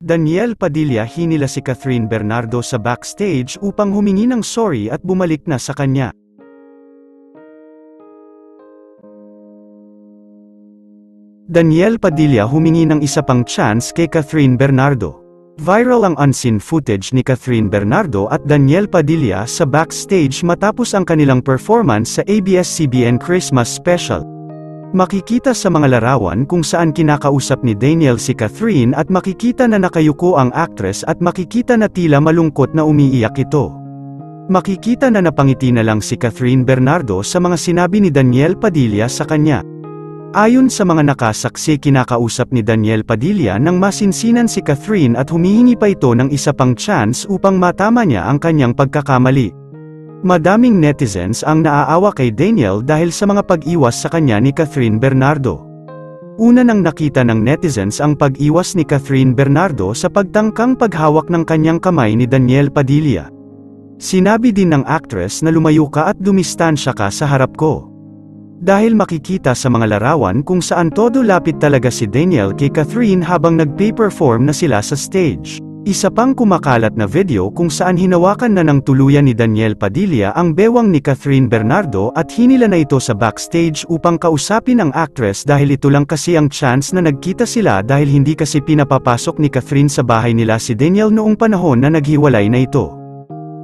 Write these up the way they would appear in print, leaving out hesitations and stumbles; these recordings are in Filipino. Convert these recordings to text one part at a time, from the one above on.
Daniel Padilla hinila si Catherine Bernardo sa backstage upang humingi ng sorry at bumalik na sa kanya. Daniel Padilla humingi ng isa pang chance kay Catherine Bernardo. Viral ang unseen footage ni Catherine Bernardo at Daniel Padilla sa backstage matapos ang kanilang performance sa ABS-CBN Christmas Special. Makikita sa mga larawan kung saan kinakausap ni Daniel si Catherine at makikita na nakayuko ang actress at makikita na tila malungkot na umiiyak ito. Makikita na napangiti na lang si Catherine Bernardo sa mga sinabi ni Daniel Padilla sa kanya. Ayon sa mga nakasaksi, kinakausap ni Daniel Padilla nang masinsinan si Catherine at humihingi pa ito ng isa pang chance upang matama niya ang kanyang pagkakamali. Madaming netizens ang naaawa kay Daniel dahil sa mga pag-iwas sa kanya ni Catherine Bernardo. Una nang nakita ng netizens ang pag-iwas ni Catherine Bernardo sa pagtangkang paghawak ng kanyang kamay ni Daniel Padilla. Sinabi din ng actress na lumayo ka at dumistansya ka sa harap ko. Dahil makikita sa mga larawan kung saan todo lapit talaga si Daniel kay Catherine habang nagpe-perform na sila sa stage. Isa pang kumakalat na video kung saan hinawakan na ng tuluyan ni Daniel Padilla ang bewang ni Catherine Bernardo at hinila na ito sa backstage upang kausapin ang actress dahil ito lang kasi ang chance na nagkita sila dahil hindi kasi pinapapasok ni Catherine sa bahay nila si Daniel noong panahon na naghiwalay na ito.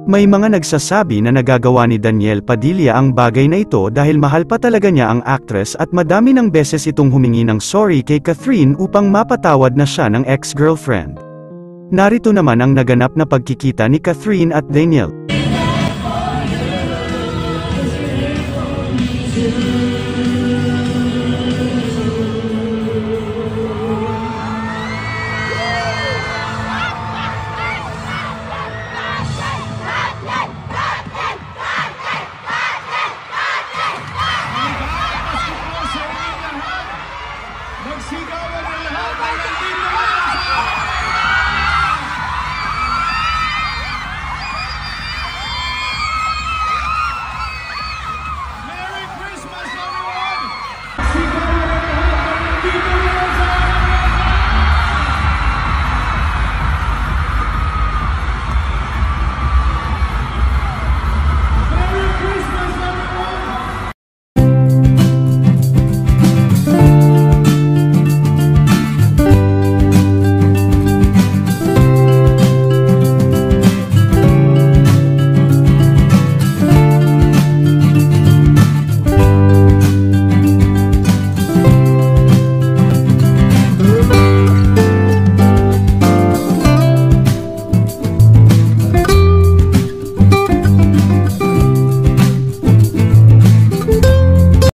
May mga nagsasabi na nagagawa ni Daniel Padilla ang bagay na ito dahil mahal pa talaga niya ang actress at madami ng beses itong humingi ng sorry kay Catherine upang mapatawad na siya ng ex-girlfriend. Narito naman ang naganap na pagkikita ni Catherine at Daniel.